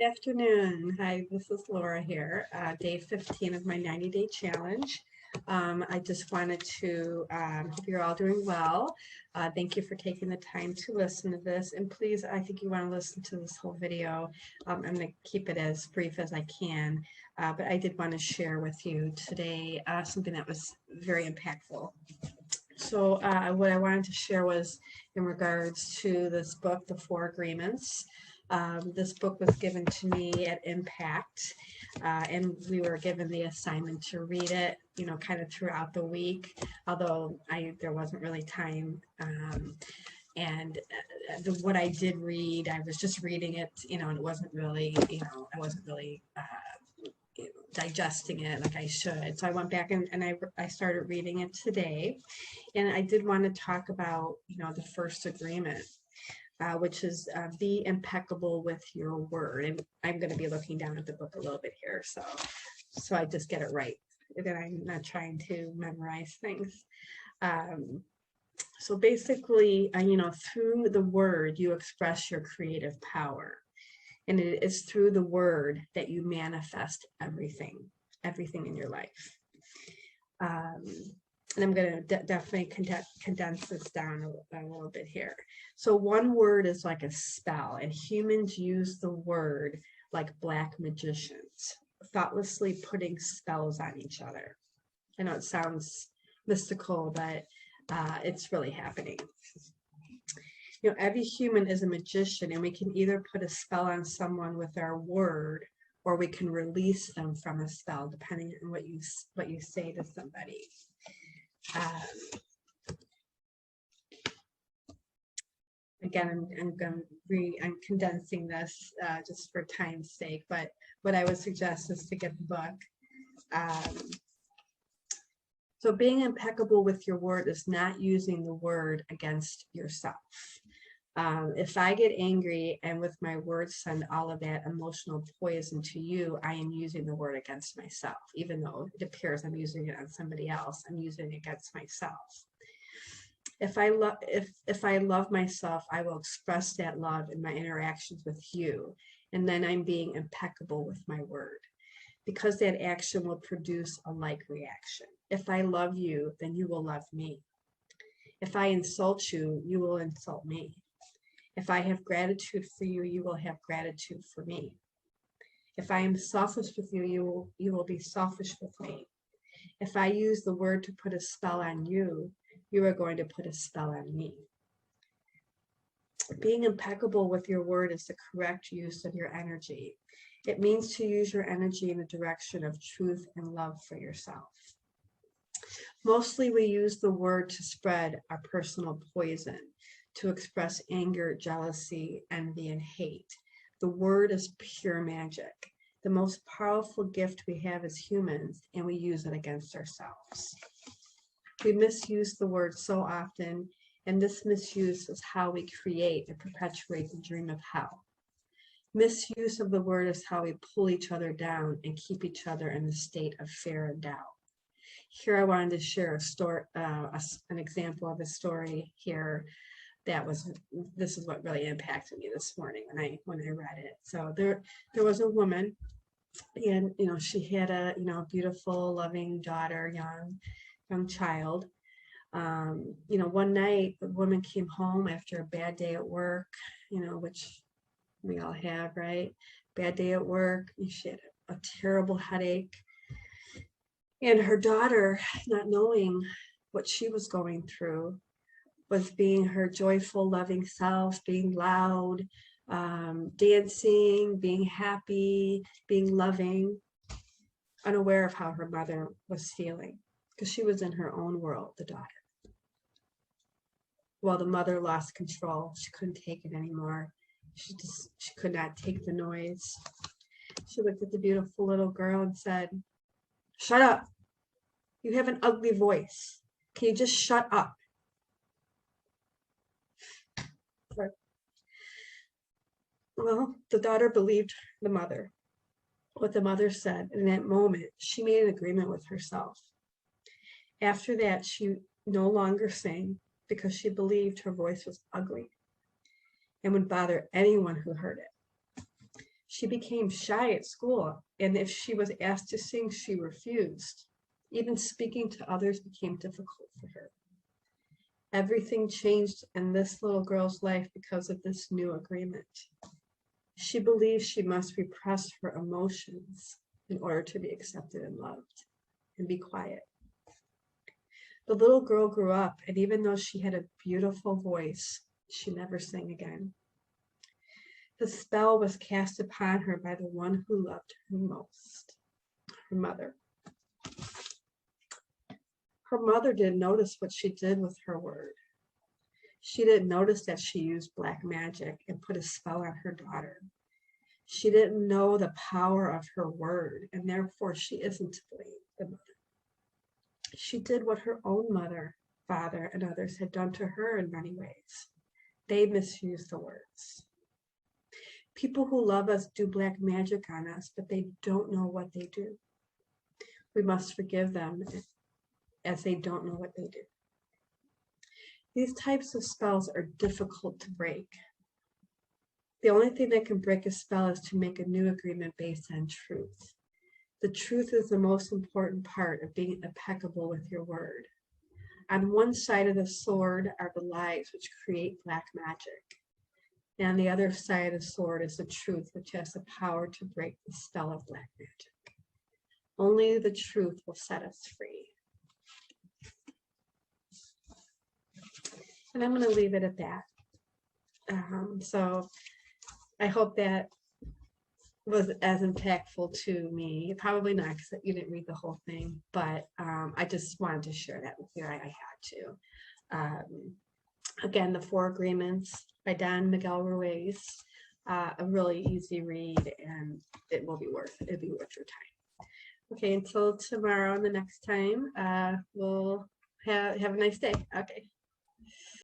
Good afternoon. Hi, this is Laura here, day 15 of my 90-day challenge. I just wanted to hope you're all doing well. Thank you for taking the time to listen to this. And please, I think you want to listen to this whole video. I'm going to keep it as brief as I can, but I did want to share with you today something that was very impactful. So what I wanted to share was in regards to this book, The Four Agreements. This book was given to me at Impact, and we were given the assignment to read it, kind of throughout the week, although there wasn't really time. What I did read, I was just reading it, and it wasn't really, I wasn't really digesting it like I should. So I went back and I started reading it today, and I did want to talk about, the first agreement. Which is be impeccable with your word. And I'm going to be looking down at the book a little bit here, so I just get it right. Then I'm not trying to memorize things. So basically, through the word, you express your creative power. And it is through the word that you manifest everything in your life. And I'm going to definitely condense this down a little bit here. So one word is like a spell, and humans use the word like black magicians, thoughtlessly putting spells on each other. I know it sounds mystical, but it's really happening. Every human is a magician, and we can either put a spell on someone with our word, or we can release them from a spell, depending on what you say to somebody. Again, I'm condensing this just for time's sake, but what I would suggest is to get the book. So being impeccable with your word is not using the word against yourself. If I get angry and with my words send all of that emotional poison to you, I am using the word against myself. Even though it appears I'm using it on somebody else, I'm using it against myself. If I love myself, I will express that love in my interactions with you, and then I'm being impeccable with my word, because that action will produce a like reaction. If I love you, then you will love me. If I insult you, you will insult me. If I have gratitude for you, you will have gratitude for me. If I am selfish with you, you will be selfish with me. If I use the word to put a spell on you, you are going to put a spell on me. Being impeccable with your word is the correct use of your energy. It means to use your energy in the direction of truth and love for yourself. Mostly we use the word to spread our personal poison, to express anger, jealousy, envy, and hate. The word is pure magic, the most powerful gift we have as humans, and we use it against ourselves. We misuse the word so often, and this misuse is how we create and perpetuate the dream of hell. Misuse of the word is how we pull each other down and keep each other in a state of fear and doubt. Here I wanted to share an example of a story here. This is what really impacted me this morning when I read it. So there was a woman, and she had a beautiful, loving daughter, young child. One night the woman came home after a bad day at work, which we all have, right? Bad day at work. She had a terrible headache, and her daughter, not knowing what she was going through, was being her joyful, loving self, being loud, dancing, being happy, being loving, unaware of how her mother was feeling, because she was in her own world, the daughter. Well, the mother lost control. She couldn't take it anymore. She could not take the noise. She looked at the beautiful little girl and said, "Shut up. You have an ugly voice. Can you just shut up?" Well, the daughter believed the mother. What the mother said in that moment, she made an agreement with herself. After that, she no longer sang because she believed her voice was ugly and would bother anyone who heard it. She became shy at school, and if she was asked to sing, she refused. Even speaking to others became difficult for her. Everything changed in this little girl's life because of this new agreement. She believed she must repress her emotions in order to be accepted and loved, and be quiet. The little girl grew up, and even though she had a beautiful voice, she never sang again. The spell was cast upon her by the one who loved her most, her mother. Her mother didn't notice what she did with her word. She didn't notice that she used black magic and put a spell on her daughter. She didn't know the power of her word, and therefore she isn't to blame, the mother. She did what her own mother, father, and others had done to her in many ways. They misused the words. People who love us do black magic on us, but they don't know what they do. We must forgive them as they don't know what they do. These types of spells are difficult to break. The only thing that can break a spell is to make a new agreement based on truth. The truth is the most important part of being impeccable with your word. On one side of the sword are the lies which create black magic. And on the other side of the sword is the truth, which has the power to break the spell of black magic. Only the truth will set us free. And I'm going to leave it at that. So I hope that was as impactful to me. Probably not, because you didn't read the whole thing, but I just wanted to share that with you. I had to. Again, The Four Agreements by Miguel Ruiz. A really easy read, and it will be worth it. It'll be worth your time. Okay, until tomorrow and the next time, we'll have a nice day. Okay.